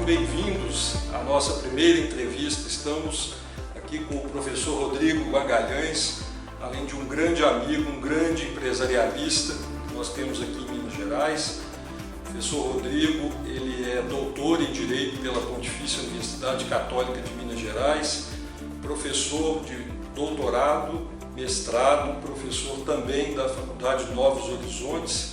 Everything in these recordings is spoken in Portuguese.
bem-vindos à nossa primeira entrevista. Estamos aqui com o professor Rodrigo Magalhães, além de um grande amigo, um grande empresarialista que nós temos aqui em Minas Gerais. O professor Rodrigo, ele é doutor em Direito pela Pontifícia Universidade Católica de Minas Gerais, professor de doutorado, mestrado, professor também da Faculdade de Novos Horizontes,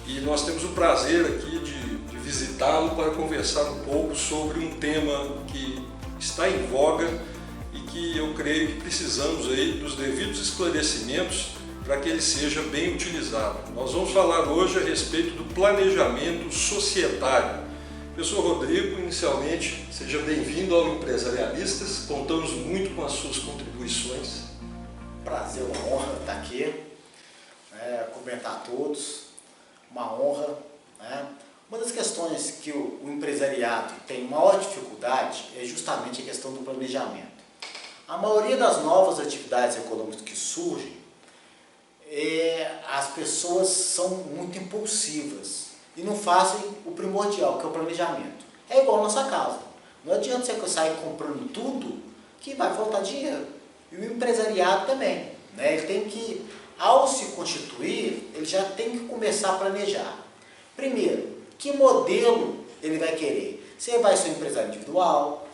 e nós temos o prazer aqui de visitá-lo para conversar um pouco sobre um tema que está em voga e que eu creio que precisamos aí dos devidos esclarecimentos para que ele seja bem utilizado. Nós vamos falar hoje a respeito do planejamento societário. Professor Rodrigo, inicialmente, seja bem-vindo ao Empresarialistas, contamos muito com as suas contribuições. Prazer, uma honra estar aqui, cumprimentar a todos, uma honra. Uma das questões que o empresariado tem maior dificuldade é justamente a questão do planejamento. A maioria das novas atividades econômicas que surgem, as pessoas são muito impulsivas e não fazem o primordial, que é o planejamento. É igual a nossa casa. Não adianta você sair comprando tudo que vai faltar dinheiro. E o empresariado também. Ele tem que, ao se constituir, ele já tem que começar a planejar. Primeiro, que modelo ele vai querer? Você vai ser um empresário individual,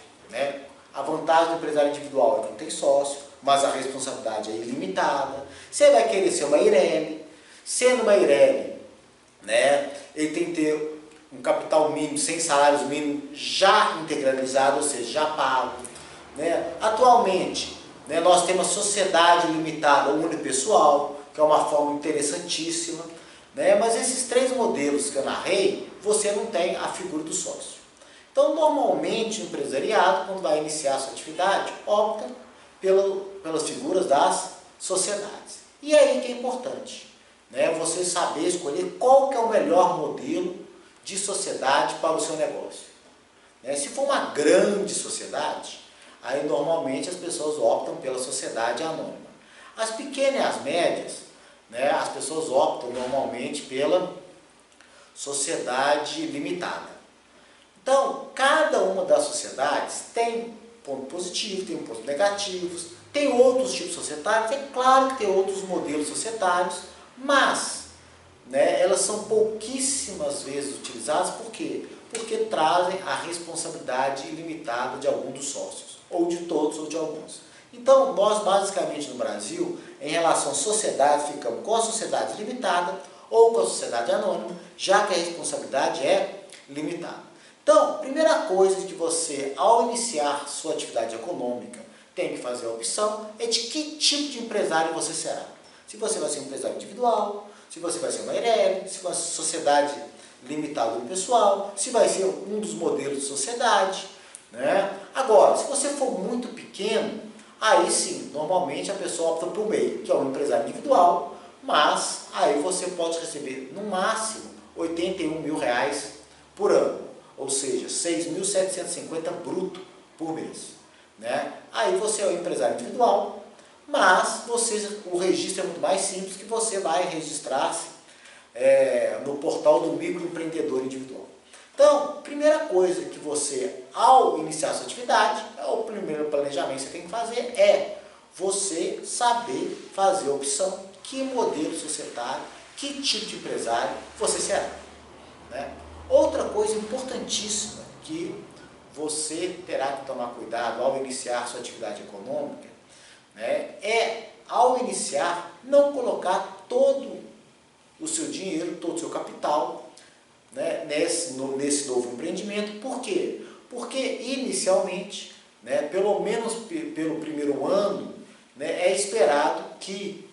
A vantagem do empresário individual é que não tem sócio, mas a responsabilidade é ilimitada. Você vai querer ser uma Eireli. Sendo uma Eireli, ele tem que ter um capital mínimo, sem salários mínimos, já integralizado, ou seja, já pago. Atualmente, nós temos a sociedade limitada unipessoal, que é uma forma interessantíssima. Mas esses três modelos que eu narrei, você não tem a figura do sócio. Então, normalmente, o empresariado, quando vai iniciar a sua atividade, opta pelas figuras das sociedades. E aí que é importante, você saber escolher qual que é o melhor modelo de sociedade para o seu negócio. Se for uma grande sociedade, aí normalmente as pessoas optam pela sociedade anônima. As pequenas e as médias, as pessoas optam normalmente pela sociedade limitada. Então, cada uma das sociedades tem ponto positivo, tem pontos negativos, tem outros tipos societários, é claro que tem outros modelos societários, mas elas são pouquíssimas vezes utilizadas. Por quê? Porque trazem a responsabilidade ilimitada de algum dos sócios, ou de todos ou de alguns. Então, nós basicamente no Brasil, em relação à sociedade, ficamos com a sociedade limitada ou com a sociedade anônima, já que a responsabilidade é limitada. Então, primeira coisa que você, ao iniciar sua atividade econômica, tem que fazer a opção é de que tipo de empresário você será. Se você vai ser um empresário individual, se você vai ser uma Eireli, se vai ser uma sociedade limitada no pessoal, se vai ser um dos modelos de sociedade. Agora, se você for muito pequeno, aí sim, normalmente a pessoa opta por meio, que é um empresário individual, mas aí você pode receber no máximo R$81 mil por ano, ou seja, 6.750 bruto por mês. Aí você é um empresário individual, mas o registro é muito mais simples, que você vai registrar-se no portal do microempreendedor individual. Então, primeira coisa que você, ao iniciar sua atividade, o primeiro planejamento que você tem que fazer é você saber fazer a opção, que modelo societário, que tipo de empresário você será. Outra coisa importantíssima que você terá que tomar cuidado ao iniciar sua atividade econômica, é, ao iniciar, não colocar todo o seu dinheiro, todo o seu capital, nesse novo empreendimento. Por quê? Porque inicialmente, pelo menos pelo primeiro ano, é esperado que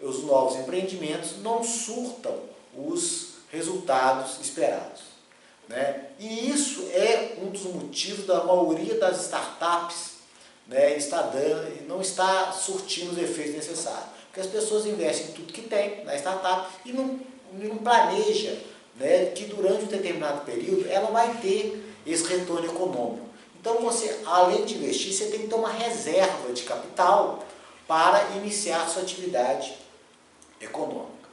os novos empreendimentos não surtam os resultados esperados. E isso é um dos motivos da maioria das startups não está surtindo os efeitos necessários. Porque as pessoas investem em tudo que tem na startup e não planeja que durante um determinado período ela vai ter esse retorno econômico. Então você, além de investir, você tem que ter uma reserva de capital para iniciar sua atividade econômica.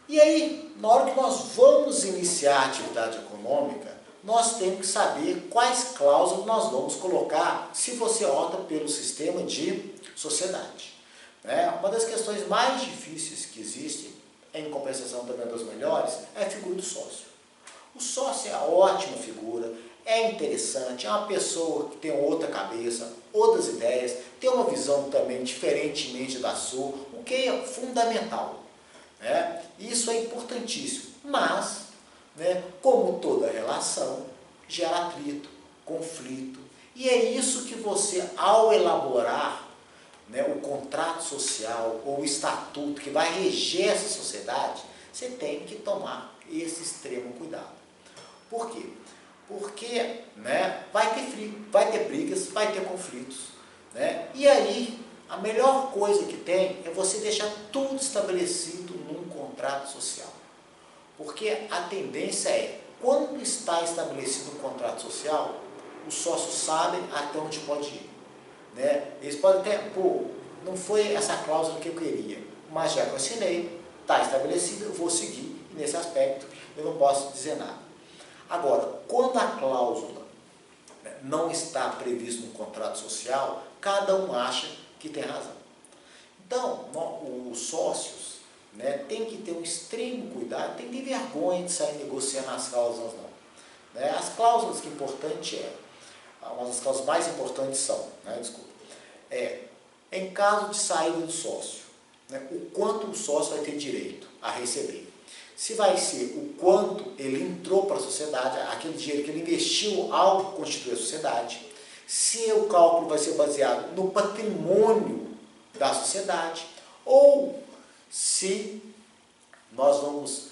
E aí, na hora que nós vamos iniciar a atividade econômica, nós temos que saber quais cláusulas nós vamos colocar se você opta pelo sistema de sociedade. Uma das questões mais difíceis que existem, em compensação também das melhores, é a figura do sócio. O sócio é uma ótima figura, é interessante, é uma pessoa que tem outra cabeça, outras ideias, tem uma visão também diferentemente da sua, o que é fundamental. Isso é importantíssimo, mas, como toda relação, gera atrito, conflito, e é isso que você, ao elaborar o contrato social ou o estatuto que vai reger essa sociedade, você tem que tomar esse extremo cuidado. Por quê? Porque vai ter brigas, vai ter conflitos. E aí, a melhor coisa que tem é você deixar tudo estabelecido num contrato social. Porque a tendência é, quando está estabelecido um contrato social, os sócios sabem até onde pode ir. Eles podem até, não foi essa cláusula que eu queria, mas já que eu assinei, está estabelecido, eu vou seguir, e nesse aspecto eu não posso dizer nada. Agora, quando a cláusula não está prevista no contrato social, cada um acha que tem razão. Então, os sócios têm que ter um extremo cuidado, tem que ter vergonha de sair negociando as cláusulas não. As cláusulas que é importante uma das cláusulas mais importantes são, em caso de saída do sócio, o quanto o sócio vai ter direito a receber. Se vai ser o quanto ele entrou para a sociedade, aquele dinheiro que ele investiu ao constituir a sociedade, se o cálculo vai ser baseado no patrimônio da sociedade, ou se nós vamos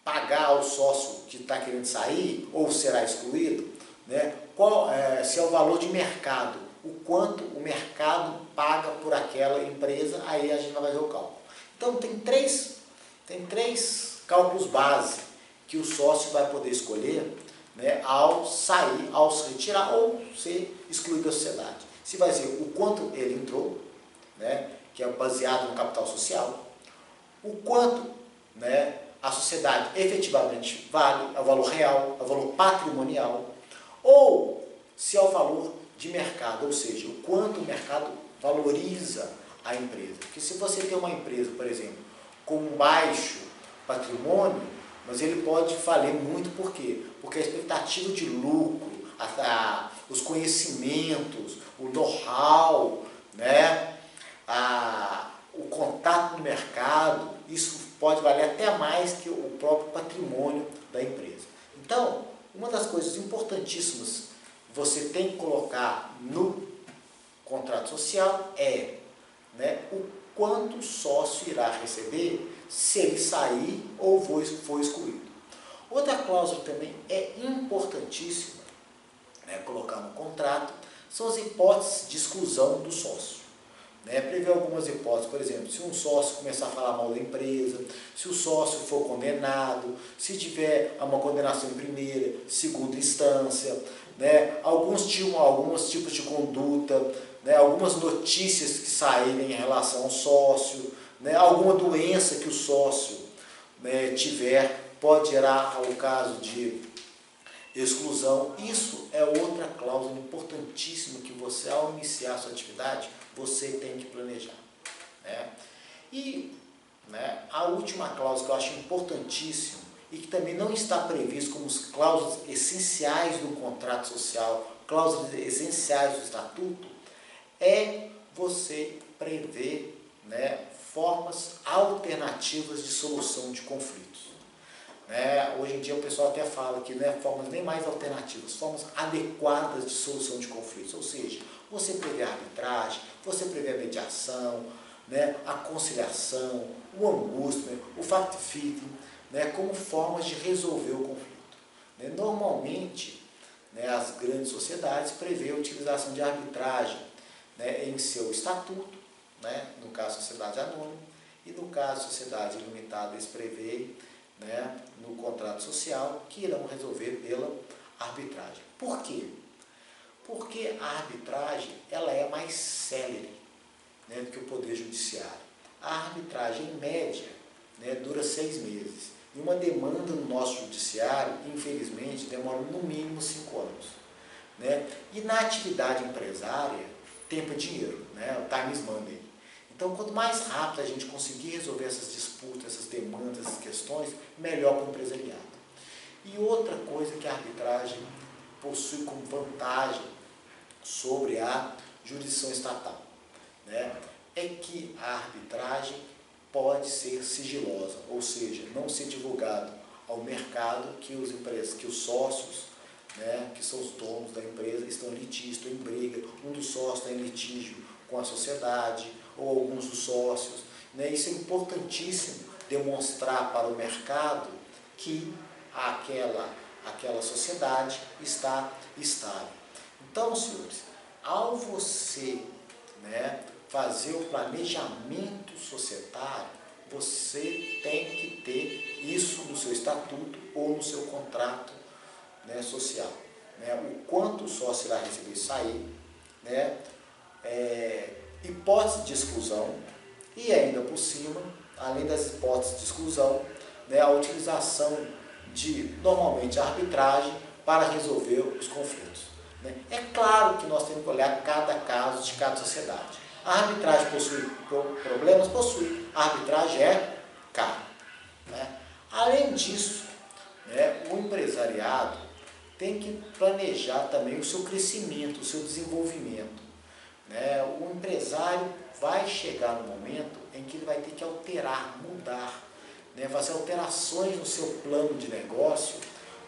pagar ao sócio que está querendo sair, ou será excluído, se é o valor de mercado, o quanto o mercado paga por aquela empresa, aí a gente vai fazer o cálculo. Então, tem três cálculos base que o sócio vai poder escolher ao sair, ao se retirar ou ser excluído da sociedade. Se vai ser o quanto ele entrou, que é baseado no capital social, o quanto a sociedade efetivamente vale, é o valor real, é o valor patrimonial, ou se é o valor de mercado, ou seja, o quanto o mercado valoriza a empresa. Porque se você tem uma empresa, por exemplo, com um baixo patrimônio, mas ele pode falir muito, por quê? Porque a expectativa de lucro, os conhecimentos, o know-how, o contato no mercado, isso pode valer até mais que o próprio patrimônio da empresa. Então, uma das coisas importantíssimas que você tem que colocar no contrato social é o quanto o sócio irá receber se ele sair ou for excluído. Outra cláusula também é importantíssima colocar no contrato são as hipóteses de exclusão do sócio. Prever algumas hipóteses, por exemplo, se um sócio começar a falar mal da empresa, se o sócio for condenado, se tiver uma condenação em primeira, segunda instância, alguns tipos de conduta, algumas notícias que saírem em relação ao sócio, alguma doença que o sócio tiver, pode gerar o caso de exclusão. Isso é outra cláusula importantíssima que você, ao iniciar a sua atividade, você tem que planejar. E a última cláusula que eu acho importantíssima e que também não está previsto como cláusulas essenciais do contrato social, cláusulas essenciais do estatuto, é você prever formas alternativas de solução de conflitos. Hoje em dia o pessoal até fala que não é formas nem mais alternativas, formas adequadas de solução de conflitos, ou seja, você prevê a arbitragem, você prevê a mediação, a conciliação, o angústia, o fact-fitting, como formas de resolver o conflito. Normalmente, as grandes sociedades prevêem a utilização de arbitragem em seu estatuto, no caso sociedade anônima, e no caso sociedade limitada, eles prevêem no contrato social que irão resolver pela arbitragem. Por quê? Porque a arbitragem ela é mais célere do que o Poder Judiciário. A arbitragem, em média, dura 6 meses. E uma demanda no nosso judiciário, infelizmente, demora no mínimo 5 anos. Né? E na atividade empresária, tempo é dinheiro, né? O time is money. Então, quanto mais rápido a gente conseguir resolver essas disputas, essas demandas, essas questões, melhor para o empresariado. E outra coisa que a arbitragem possui como vantagem sobre a jurisdição estatal, né, é que a arbitragem pode ser sigilosa, ou seja, não ser divulgado ao mercado que os sócios, né, que são os donos da empresa, estão em litígio, estão em briga, um dos sócios está em litígio com a sociedade, ou alguns dos sócios. Né? Isso é importantíssimo, demonstrar para o mercado que aquela sociedade está estável. Então, senhores, ao você, né, fazer o planejamento societário, você tem que ter isso no seu estatuto ou no seu contrato, né, social. Né? O quanto o sócio irá receber isso aí, né? Hipótese de exclusão e ainda por cima, além das hipóteses de exclusão, né, a utilização de, normalmente, a arbitragem para resolver os conflitos. Né? É claro que nós temos que olhar cada caso de cada sociedade. A arbitragem possui problemas? Possui. A arbitragem é cara. Né? Além disso, né, o empresariado tem que planejar também o seu crescimento, o seu desenvolvimento. Né? O empresário vai chegar no momento em que ele vai ter que alterar, mudar, né? Fazer alterações no seu plano de negócio,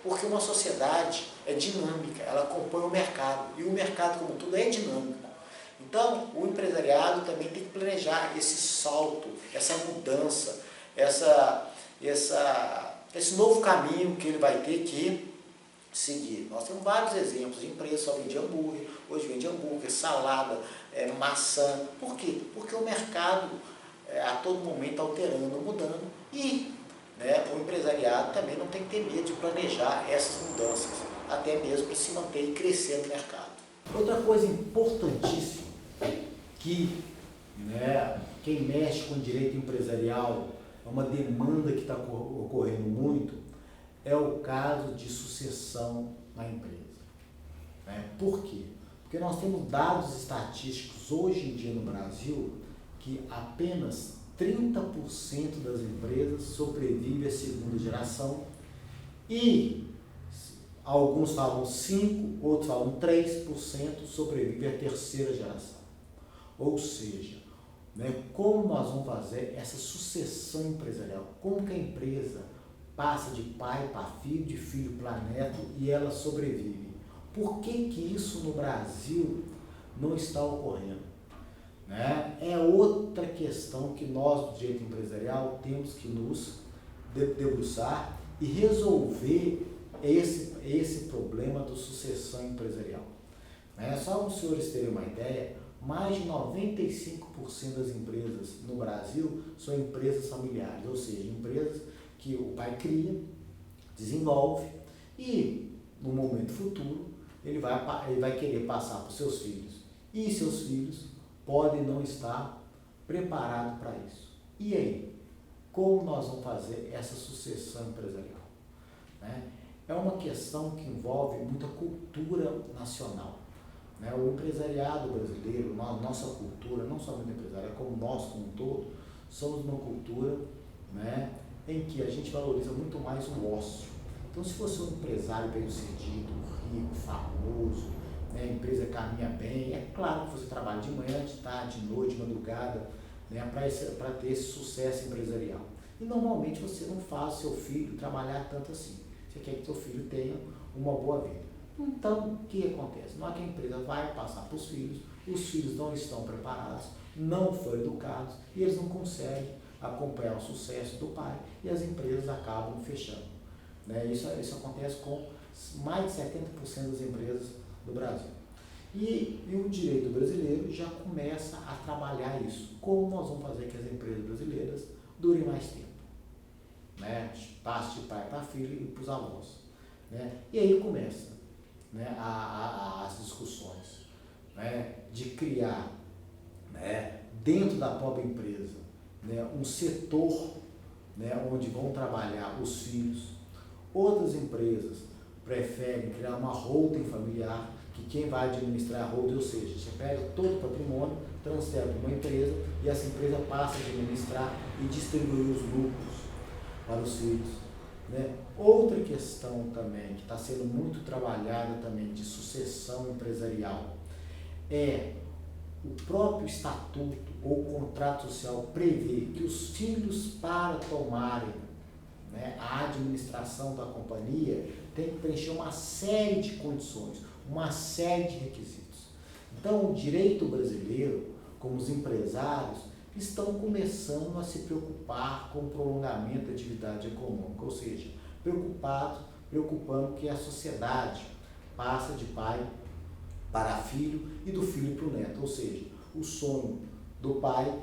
porque uma sociedade é dinâmica, ela acompanha o mercado, e o mercado como tudo é dinâmico. Então, o empresariado também tem que planejar esse salto, essa mudança, esse novo caminho que ele vai ter que seguir. Nós temos vários exemplos de empresas que só vendiam hambúrguer, hoje vende hambúrguer, salada, maçã. Por quê? Porque o mercado a todo momento alterando, mudando, e né, o empresariado também não tem que ter medo de planejar essas mudanças, até mesmo para se manter e crescer no mercado. Outra coisa importantíssima que, né, quem mexe com direito empresarial, é uma demanda que está ocorrendo muito, é o caso de sucessão na empresa. Né? Por quê? Porque nós temos dados estatísticos hoje em dia no Brasil que apenas 30% das empresas sobrevivem à segunda geração e alguns falam 5%, outros falam 3% sobrevivem à terceira geração. Ou seja, né, como nós vamos fazer essa sucessão empresarial? Como que a empresa passa de pai para filho, de filho para neto e ela sobrevive? Por que que isso no Brasil não está ocorrendo? Né? É outra questão que nós, do direito empresarial, temos que nos debruçar e resolver esse problema da sucessão empresarial. Né? Só para os senhores terem uma ideia, mais de 95% das empresas no Brasil são empresas familiares, ou seja, empresas que o pai cria, desenvolve e, no momento futuro, ele vai querer passar para os seus filhos. E seus filhos podem não estar preparados para isso. E aí? Como nós vamos fazer essa sucessão empresarial? Né? É uma questão que envolve muita cultura nacional. Né? O empresariado brasileiro, nossa cultura, não somente empresarial, como nós como um todo, somos uma cultura, né, em que a gente valoriza muito mais o ócio. Então, se você é um empresário bem-sucedido, rico, famoso, né, a empresa caminha bem, é claro que você trabalha de manhã, de tarde, de noite, de madrugada, né, para ter esse sucesso empresarial. E normalmente você não faz seu filho trabalhar tanto assim. Você quer que seu filho tenha uma boa vida. Então, o que acontece? Não é que a empresa vai passar para os filhos não estão preparados, não foram educados e eles não conseguem acompanhar o sucesso do pai e as empresas acabam fechando. Né? Isso acontece com mais de 70% das empresas do Brasil. E o direito brasileiro já começa a trabalhar isso. Como nós vamos fazer que as empresas brasileiras durem mais tempo? Né? Passe de pai para filho e para os avós. Né? E aí começa, né, as discussões, né, de criar, né, dentro da própria empresa, né, um setor, né, onde vão trabalhar os filhos. Outras empresas preferem criar uma holding familiar, que quem vai administrar a holding, ou seja, você pega todo o patrimônio, transfere para uma empresa e essa empresa passa a administrar e distribuir os lucros para os filhos. Né? Outra questão também, que está sendo muito trabalhada também, de sucessão empresarial, é o próprio estatuto ou contrato social prevê que os filhos, para tomarem, né, a administração da companhia, têm que preencher uma série de condições, uma série de requisitos. Então, o direito brasileiro, como os empresários, estão começando a se preocupar com o prolongamento da atividade econômica, ou seja, preocupando que a sociedade passa de pai para filho e do filho para o neto, ou seja, o sonho do pai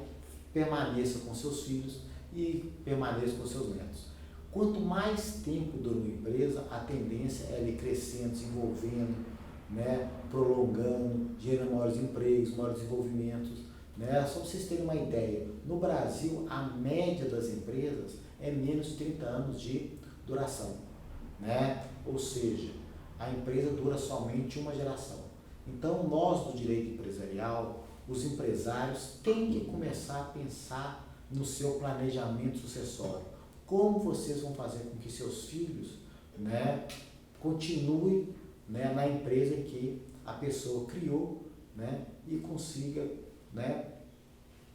permaneça com seus filhos e permaneça com seus netos. Quanto mais tempo dura uma empresa, a tendência é ela ir crescendo, desenvolvendo, né, prolongando, gerando maiores empregos, maiores desenvolvimentos. Né? Só para vocês terem uma ideia, no Brasil a média das empresas é menos de 30 anos de duração. Né? Ou seja, a empresa dura somente uma geração. Então nós do direito empresarial, os empresários têm que começar a pensar no seu planejamento sucessório. Como vocês vão fazer com que seus filhos, né, continuem, né, na empresa que a pessoa criou, né, e consiga, né,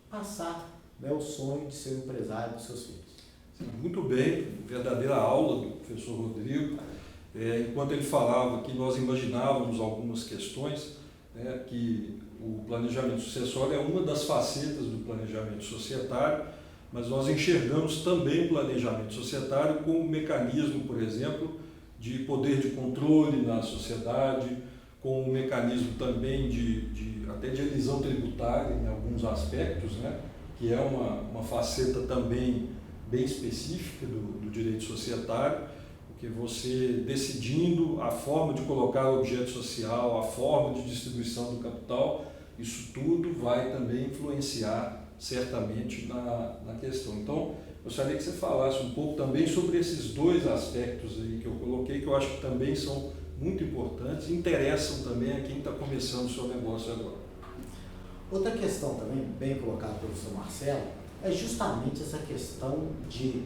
passar, né, o sonho de ser um empresário dos seus filhos. Muito bem, verdadeira aula do professor Rodrigo. Enquanto ele falava que nós imaginávamos algumas questões, né, que o planejamento sucessório é uma das facetas do planejamento societário, mas nós enxergamos também o planejamento societário como um mecanismo, por exemplo, de poder de controle na sociedade, com um mecanismo também até de elisão tributária em alguns aspectos, né, que é uma faceta também bem específica do direito societário, porque você decidindo a forma de colocar o objeto social, a forma de distribuição do capital, isso tudo vai também influenciar certamente na questão. Então, eu gostaria que você falasse um pouco também sobre esses dois aspectos aí que eu coloquei, que eu acho que também são muito importantes e interessam também a quem está começando o seu negócio agora. Outra questão também, bem colocada pelo professor Marcelo, é justamente essa questão de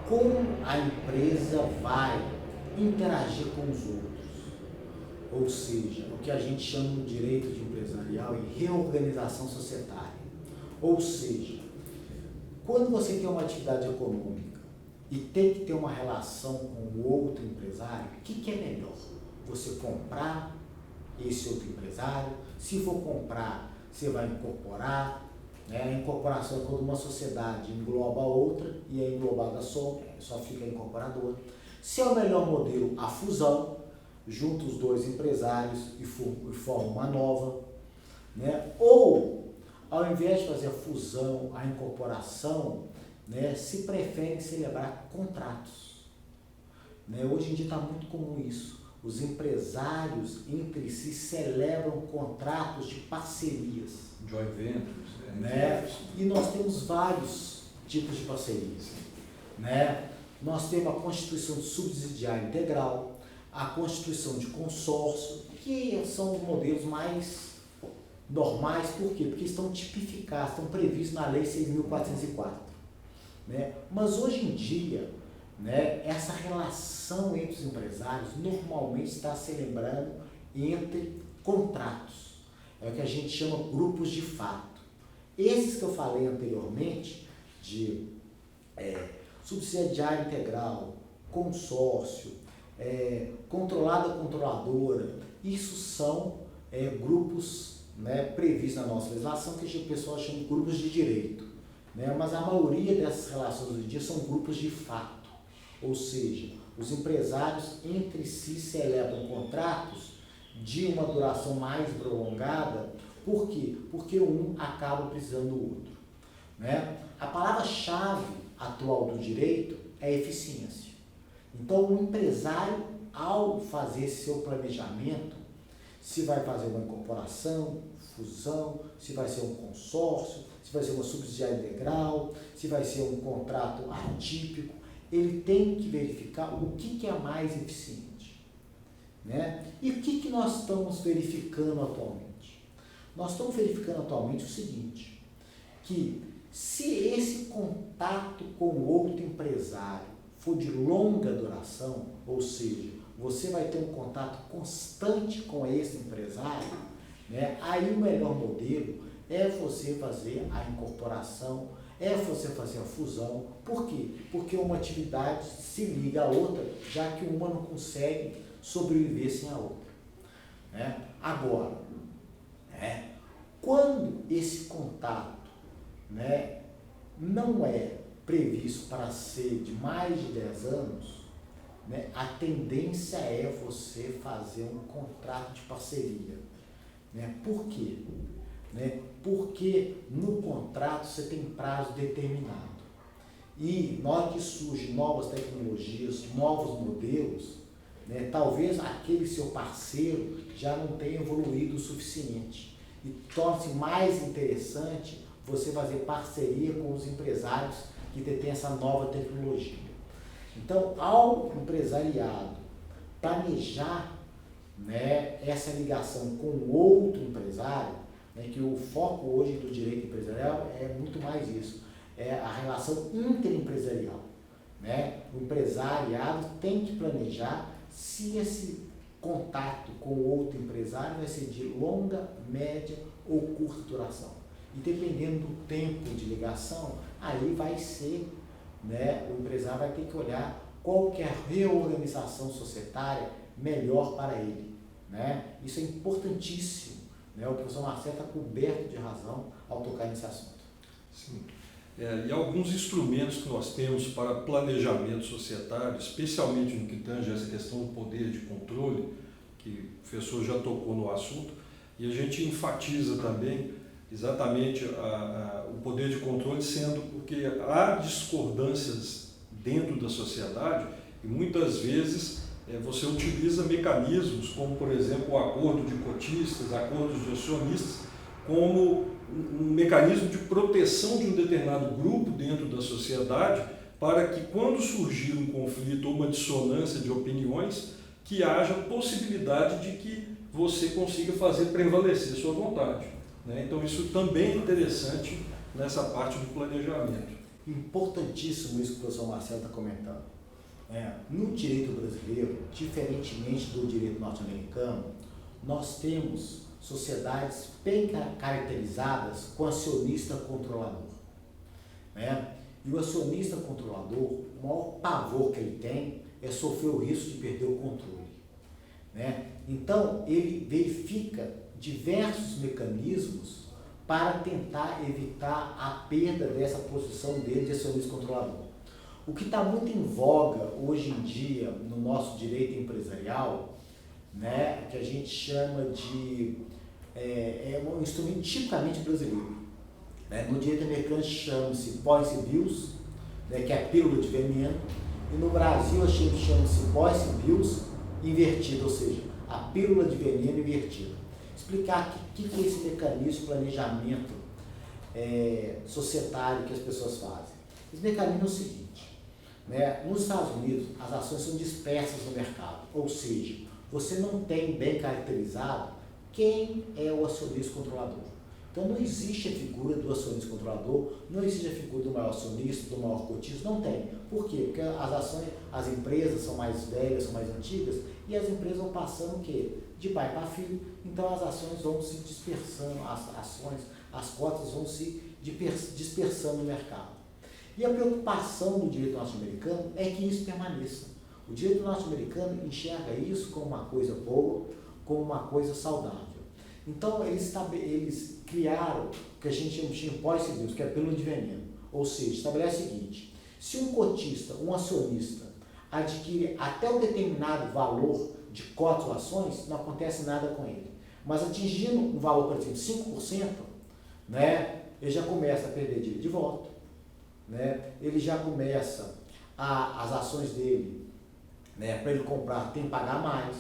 como a empresa vai interagir com os outros. Ou seja, o que a gente chama no direito de empresarial de reorganização societária. Ou seja, quando você tem uma atividade econômica e tem que ter uma relação com o outro empresário, o que é melhor? Você comprar esse outro empresário? Se for comprar, você vai incorporar. Né? A incorporação é quando uma sociedade engloba a outra e é englobada só fica a incorporadora. Se é o melhor modelo, a fusão, junta os dois empresários e forma uma nova. Né? Ou, ao invés de fazer a fusão, a incorporação, né, se prefere celebrar contratos. Né? Hoje em dia está muito comum isso. Os empresários entre si celebram contratos de parcerias. Joint ventures. Né? E nós temos vários tipos de parcerias. Né? Nós temos a constituição de subsidiária integral, a constituição de consórcio, que são os modelos mais normais. Por quê? Porque estão tipificados, estão previstos na Lei 6.404. Né? Mas hoje em dia, né, essa relação entre os empresários normalmente está se lembrando entre contratos. É o que a gente chama grupos de fato. Esses que eu falei anteriormente, de subsidiária integral, consórcio, controlada controladora, isso são grupos, né, previstos na nossa legislação, que o pessoal chama de grupos de direito. Né? Mas a maioria dessas relações hoje em dia são grupos de fato. Ou seja, os empresários entre si celebram contratos de uma duração mais prolongada. Por quê? Porque um acaba precisando do outro. Né? A palavra-chave atual do direito é eficiência. Então, o empresário, ao fazer seu planejamento, se vai fazer uma incorporação, fusão, se vai ser um consórcio, se vai ser uma subsidiária integral, se vai ser um contrato atípico. Ele tem que verificar o que é mais eficiente, né? E o que nós estamos verificando atualmente? Nós estamos verificando atualmente o seguinte, que se esse contato com outro empresário for de longa duração, ou seja, você vai ter um contato constante com esse empresário, né? Aí o melhor modelo é você fazer a incorporação, é você fazer a fusão. Por quê? Porque uma atividade se liga à outra, já que uma não consegue sobreviver sem a outra, né? Agora, né, quando esse contato, né, não é previsto para ser de mais de 10 anos, né, a tendência é você fazer um contrato de parceria, né? Por quê? Né? Porque no contrato você tem prazo determinado. E na hora que surgem novas tecnologias, novos modelos, né, talvez aquele seu parceiro já não tenha evoluído o suficiente. E torna-se mais interessante você fazer parceria com os empresários que detêm essa nova tecnologia. Então, ao empresariado planejar, né, essa ligação com outro empresário, né, que o foco hoje do direito empresarial é muito mais isso, é a relação interempresarial, né? O empresariado tem que planejar se esse contato com outro empresário vai ser de longa, média ou curta duração. E dependendo do tempo de ligação, aí vai ser, né, o empresário vai ter que olhar qual que é a reorganização societária melhor para ele, né? Isso é importantíssimo, né? O professor Marcelo está coberto de razão ao tocar nesse assunto. Sim. E alguns instrumentos que nós temos para planejamento societário, especialmente no que tange essa questão do poder de controle, que o professor já tocou no assunto, e a gente enfatiza também exatamente o poder de controle, sendo porque há discordâncias dentro da sociedade e muitas vezes você utiliza mecanismos como, por exemplo, o acordo de cotistas, acordos de acionistas, como um mecanismo de proteção de um determinado grupo dentro da sociedade para que, quando surgir um conflito ou uma dissonância de opiniões, que haja possibilidade de que você consiga fazer prevalecer sua vontade, né? Então, isso também é interessante nessa parte do planejamento. Importantíssimo isso que o professor Marcelo está comentando. No direito brasileiro, diferentemente do direito norte-americano, nós temos sociedades bem caracterizadas com acionista controlador, né? E o acionista controlador, o maior pavor que ele tem é sofrer o risco de perder o controle, né? Então, ele verifica diversos mecanismos para tentar evitar a perda dessa posição dele de acionista controlador. O que está muito em voga hoje em dia no nosso direito empresarial, né, que a gente chama de um instrumento tipicamente brasileiro, né? No direito americano chama-se Points Bills, né, que é a pílula de veneno, e no Brasil a gente chama-se Points Bills invertida, ou seja, a pílula de veneno invertida. Explicar o que é esse mecanismo de planejamento societário que as pessoas fazem. Esse mecanismo é o seguinte, né? Nos Estados Unidos as ações são dispersas no mercado, ou seja, você não tem bem caracterizado quem é o acionista controlador. Então não existe a figura do acionista controlador, não existe a figura do maior acionista, do maior cotista, não tem. Por quê? Porque as empresas são mais velhas, são mais antigas, e as empresas vão passando o quê? De pai para filho, então as ações vão se dispersando, as cotas vão se dispersando no mercado. E a preocupação do direito norte-americano é que isso permaneça. O direito norte-americano enxerga isso como uma coisa boa, como uma coisa saudável. Então, eles criaram o que a gente chama de Points Bills, que é pílula de veneno. Ou seja, estabelece o seguinte: se um cotista, um acionista, adquire até um determinado valor de cotas ou ações, não acontece nada com ele. Mas atingindo um valor, por exemplo, 5%, né, ele já começa a perder direito de voto, né, ele já começa as ações dele, né, para ele comprar, tem que pagar mais,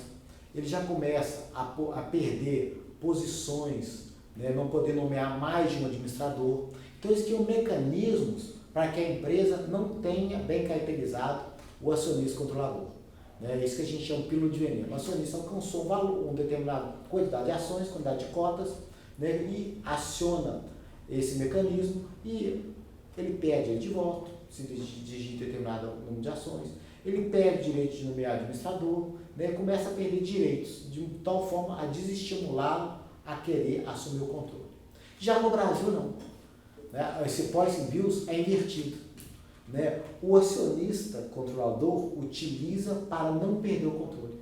ele já começa a perder posições, né, não poder nomear mais de um administrador. Então eles criam mecanismos para que a empresa não tenha bem caracterizado o acionista controlador. É isso que a gente chama de pílula de veneno. O acionista alcançou uma determinada quantidade de ações, quantidade de cotas, né, e aciona esse mecanismo e ele perde direito de voto, se digita determinado número de ações, ele perde direito de nomear administrador, né, começa a perder direitos, de tal forma a desestimulá-lo a querer assumir o controle. Já no Brasil, não. Né, esse poison bills é invertido. Né? O acionista controlador utiliza para não perder o controle.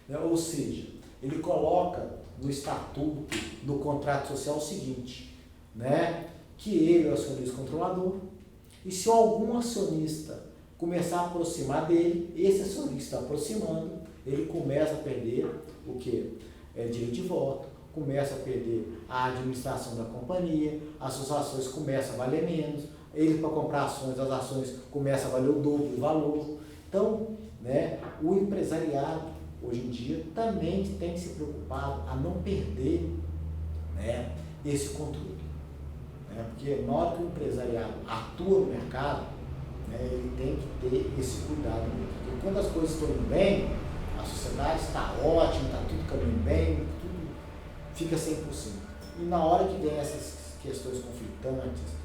Né? Ou seja, ele coloca no estatuto, no contrato social o seguinte, né? Que ele é o acionista controlador e se algum acionista começar a aproximar dele, esse acionista aproximando, ele começa a perder o quê? Direito de voto, começa a perder a administração da companhia, as suas ações começam a valer menos, ele para comprar ações, as ações começam a valer o dobro do valor. Então, né, o empresariado, hoje em dia, também tem que se preocupar a não perder, né, esse controle. Né, porque na hora que o empresariado atua no mercado, né, ele tem que ter esse cuidado. Porque quando as coisas estão indo bem, a sociedade está ótima, está tudo caminhando bem, tudo fica 100%. E na hora que vem essas questões conflitantes,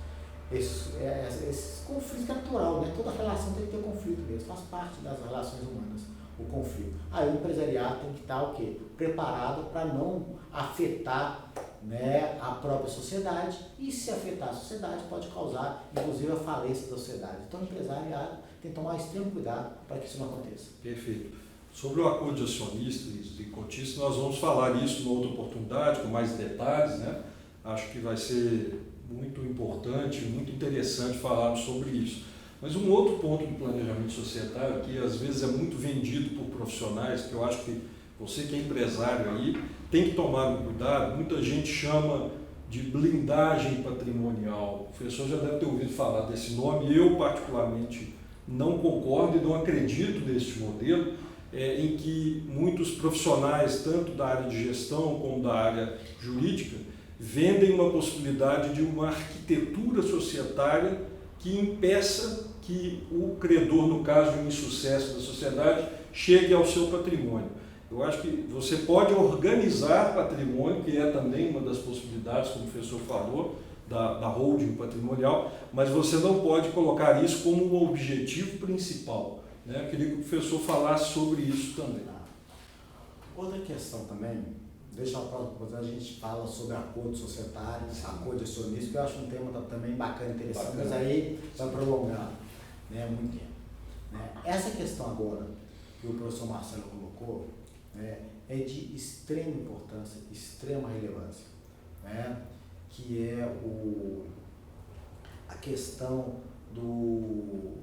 esse conflito natural, né? Toda relação tem que ter conflito mesmo, faz parte das relações humanas, o conflito. Aí o empresariado tem que estar o quê? Preparado para não afetar, né, a própria sociedade, e se afetar a sociedade pode causar, inclusive, a falência da sociedade. Então o empresariado tem que tomar extremo cuidado para que isso não aconteça. Perfeito. Sobre o acordo de acionistas e cotistas, nós vamos falar isso numa outra oportunidade, com mais detalhes, né? Acho que vai ser muito importante, muito interessante falarmos sobre isso. Mas um outro ponto do planejamento societário, que às vezes é muito vendido por profissionais, que eu acho que você que é empresário aí, tem que tomar um cuidado, muita gente chama de blindagem patrimonial. O professor já deve ter ouvido falar desse nome, eu particularmente não concordo e não acredito nesse modelo, em que muitos profissionais, tanto da área de gestão como da área jurídica, vendem uma possibilidade de uma arquitetura societária que impeça que o credor, no caso de um insucesso da sociedade, chegue ao seu patrimônio. Eu acho que você pode organizar patrimônio, que é também uma das possibilidades, como o professor falou, da holding patrimonial, mas você não pode colocar isso como um objetivo principal. Né? Eu queria que o professor falasse sobre isso também. Outra questão também, deixa a próxima, a gente fala sobre acordos societários, acordo de acionistas, que eu acho um tema também bacana, interessante, mas aí vai prolongar, né, muito tempo. Né? Essa questão agora, que o professor Marcelo colocou, né, é de extrema importância, extrema relevância, né, que é a questão do,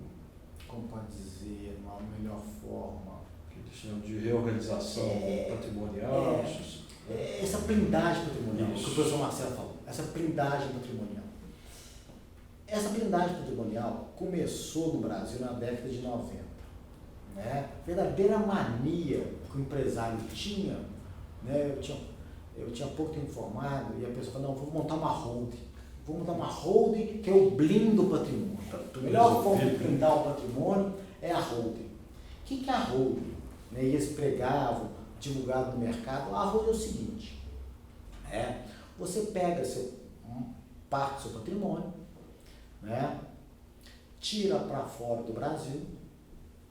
como pode dizer, uma melhor forma, que eles chamam de reorganização patrimonial. Essa blindagem patrimonial, Isso. que o professor Marcelo falou, essa blindagem patrimonial. Essa blindagem patrimonial começou no Brasil na década de 90. Né? Verdadeira mania que o empresário tinha, né? Eu tinha pouco tempo formado e a pessoa falou, não, vou montar uma holding. Vou montar uma holding que eu blindo o patrimônio. A melhor forma de blindar o patrimônio é a holding. O que é a holding? Né? E eles pregavam, divulgado no mercado, a holding é o seguinte, você pega parte do seu patrimônio, né? Tira para fora do Brasil,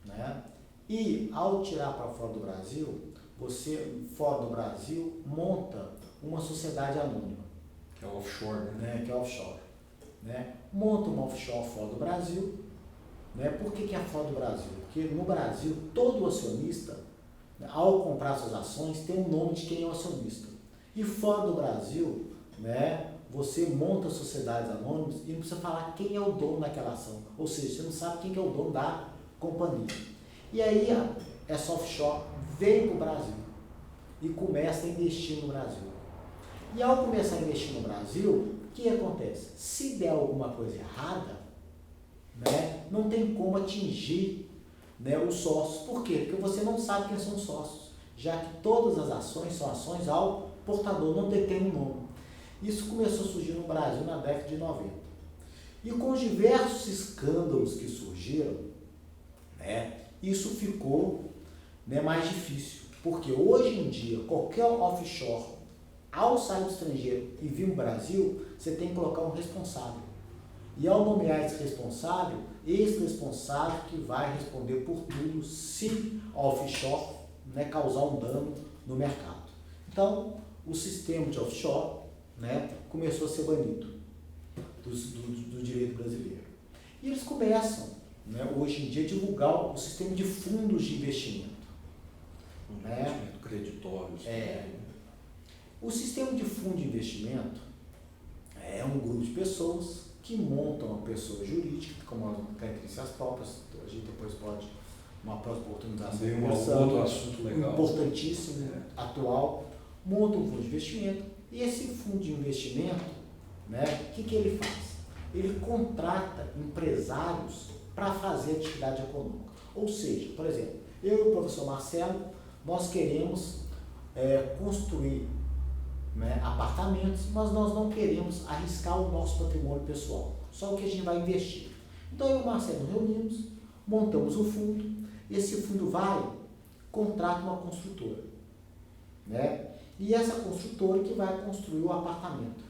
né? E ao tirar para fora do Brasil, você, fora do Brasil, monta uma sociedade anônima. Que é offshore, né? Que é offshore. Né? Monta uma offshore fora do Brasil. Né? Por que é fora do Brasil? Porque no Brasil, todo acionista, né, ao comprar suas ações, tem o nome de quem é o acionista. E fora do Brasil, né, você monta sociedades anônimas e não precisa falar quem é o dono daquela ação. Ou seja, você não sabe quem é o dono da companhia. E aí essa offshore vem para o Brasil e começa a investir no Brasil. E ao começar a investir no Brasil, o que acontece? Se der alguma coisa errada, né, não tem como atingir, né, os sócios. Por quê? Porque você não sabe quem são os sócios, já que todas as ações são ações ao portador, não detém um nome. Isso começou a surgir no Brasil na década de 90. E com os diversos escândalos que surgiram, né, isso ficou, né, mais difícil. Porque hoje em dia, qualquer offshore, ao sair do estrangeiro e vir no Brasil, você tem que colocar um responsável. E ao nomear esse responsável que vai responder por tudo se a offshore, né, causar um dano no mercado. Então, o sistema de offshore, né, começou a ser banido do direito brasileiro. E eles começam, né, hoje em dia, a divulgar o sistema de fundos de investimento. Investimento creditório. O sistema de fundo de investimento é um grupo de pessoas que montam uma pessoa jurídica, como características próprias. A gente depois pode, uma próxima oportunidade, outro assunto legal, importantíssimo, atual, montam um fundo de investimento, e esse fundo de investimento, né, o que ele faz? Ele contrata empresários para fazer atividade econômica. Ou seja, por exemplo, eu e o professor Marcelo, nós queremos construir, né, apartamentos, mas nós não queremos arriscar o nosso patrimônio pessoal, só o que a gente vai investir. Então eu e o Marcelo nos reunimos, montamos um fundo, esse fundo contrata uma construtora, né? E essa construtora que vai construir o apartamento.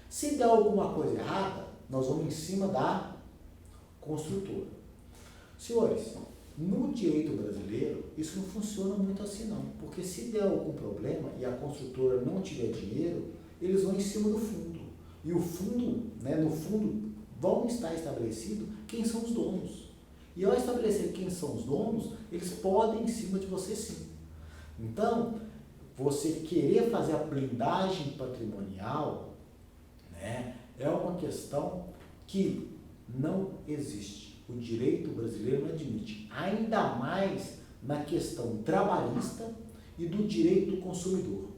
Se der alguma coisa errada, nós vamos em cima da construtora. Senhores, no direito brasileiro, isso não funciona muito assim não, porque se der algum problema e a construtora não tiver dinheiro, eles vão em cima do fundo. E o fundo, né, no fundo, vão estar estabelecidos quem são os donos. E ao estabelecer quem são os donos, eles podem ir em cima de você sim. Então, você querer fazer a blindagem patrimonial, né, é uma questão que não existe. O direito brasileiro não admite, ainda mais na questão trabalhista e do direito do consumidor.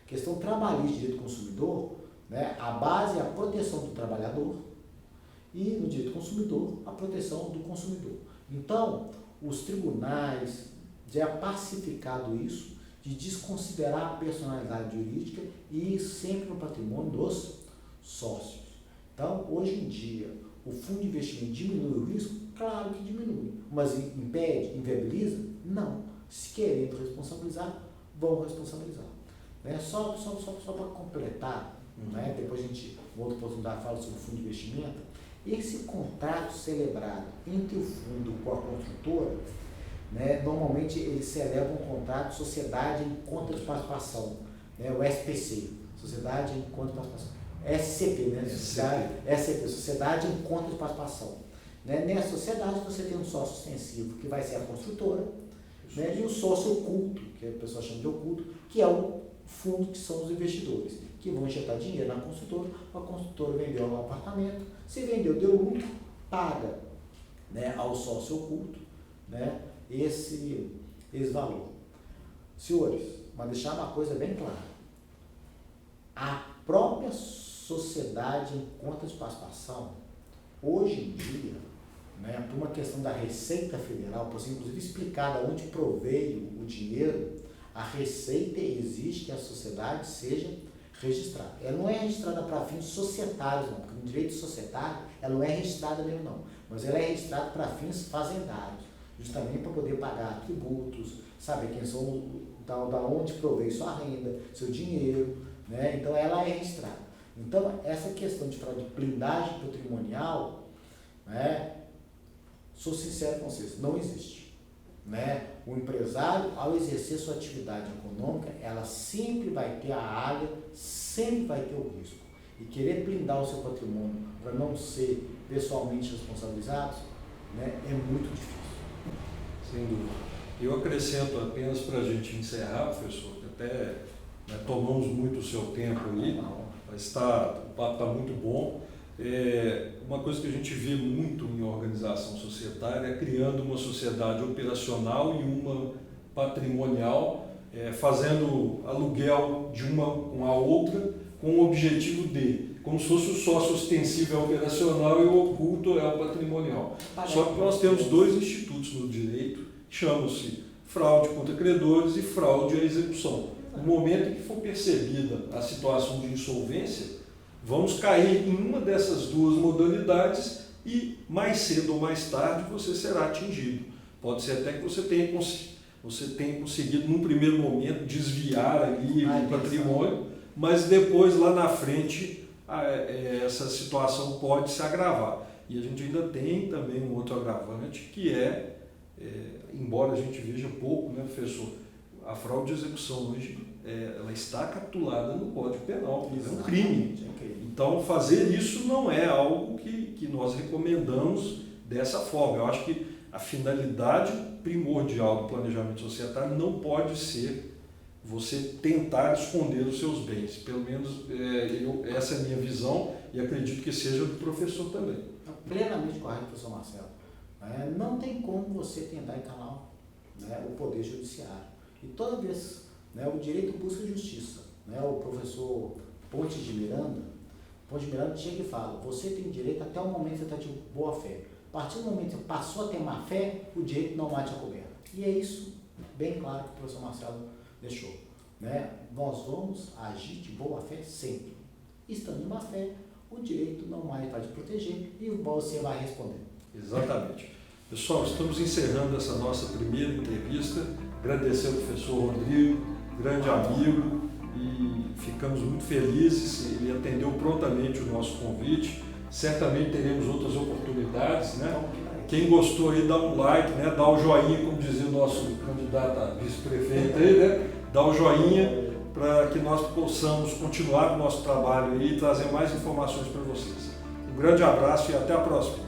Questão trabalhista e direito do consumidor, né, a base é a proteção do trabalhador e no direito do consumidor, a proteção do consumidor. Então, os tribunais já pacificado isso de desconsiderar a personalidade jurídica e ir sempre no patrimônio dos sócios. Então, hoje em dia, o fundo de investimento diminui o risco? Claro que diminui. Mas impede, inviabiliza? Não. Se querendo responsabilizar, vão responsabilizar. Né? Só para completar, né? Depois a gente, em outra oportunidade, fala sobre o fundo de investimento. Esse contrato celebrado entre o fundo com a construtora, né, normalmente eles celebram um contrato de sociedade em conta de participação, né, o SPC, Sociedade em Conta de Participação. SCP, né? SCP, Sociedade em Conta de Participação. Né? Nessa sociedade você tem um sócio ostensivo, que vai ser a construtora, né? E o sócio oculto, que a pessoa chama de oculto, que é o fundo, que são os investidores, que vão injetar dinheiro na construtora, a construtora vendeu um apartamento, se vendeu, deu lucro, paga, né, ao sócio oculto, né, esse valor. Senhores, mas deixar uma coisa bem clara, a própria sociedade em conta de participação, hoje em dia, né, por uma questão da Receita Federal, por ser inclusive explicada onde proveio o dinheiro, a Receita exige que a sociedade seja registrada. Ela não é registrada para fins societários, não, porque no direito societário ela não é registrada mesmo, não, mas ela é registrada para fins fazendários, justamente para poder pagar tributos, saber quem são, da onde proveio sua renda, seu dinheiro, né? Então ela é registrada. Então essa questão de falar de blindagem patrimonial, né, sou sincero com vocês, não existe. Né? O empresário, ao exercer sua atividade econômica, ela sempre vai ter a área, sempre vai ter o risco. E querer blindar o seu patrimônio para não ser pessoalmente responsabilizados, né, é muito difícil. Sem dúvida. Eu acrescento apenas para a gente encerrar, professor, que até, né, tomamos muito o seu tempo aí, mas o papo está muito bom. Uma coisa que a gente vê muito em organização societária é criando uma sociedade operacional e uma patrimonial, fazendo aluguel de uma com a outra, com o objetivo de, como se fosse o sócio ostensivo é operacional e o oculto é o patrimonial. Só que nós temos dois institutos no direito, que chamam-se fraude contra credores e fraude à execução. No momento em que for percebida a situação de insolvência, vamos cair em uma dessas duas modalidades e mais cedo ou mais tarde você será atingido. Pode ser até que você tenha conseguido, num primeiro momento, desviar ali o patrimônio, mas depois, lá na frente, essa situação pode se agravar. E a gente ainda tem também um outro agravante, que embora a gente veja pouco, né, professor, a fraude de execução hoje ela está capitulada no Código Penal, é um crime. Então, fazer isso não é algo que nós recomendamos dessa forma. Eu acho que a finalidade primordial do planejamento societário não pode ser você tentar esconder os seus bens. Pelo menos essa é a minha visão e acredito que seja do professor também. Plenamente correto, professor Marcelo. Não tem como você tentar encanar, né, o Poder Judiciário. E toda vez, né, o direito busca justiça. Né, o professor Pontes de Miranda chega e fala, você tem direito até o momento que você está de boa fé. A partir do momento que você passou a ter má fé, o direito não mais te acoberta. E é isso, bem claro, que o professor Marcelo deixou. Né? Nós vamos agir de boa fé sempre. Estando de má fé, o direito não mais vai te proteger e você vai responder. Exatamente. Pessoal, estamos encerrando essa nossa primeira entrevista. Agradecer ao professor Rodrigo, grande amigo, e ficamos muito felizes. Ele atendeu prontamente o nosso convite. Certamente teremos outras oportunidades, né? Quem gostou aí, dá um like, né? Dá o joinha, como dizia o nosso candidato a vice-prefeito aí, né? Dá o joinha para que nós possamos continuar o nosso trabalho aí e trazer mais informações para vocês. Um grande abraço e até a próxima.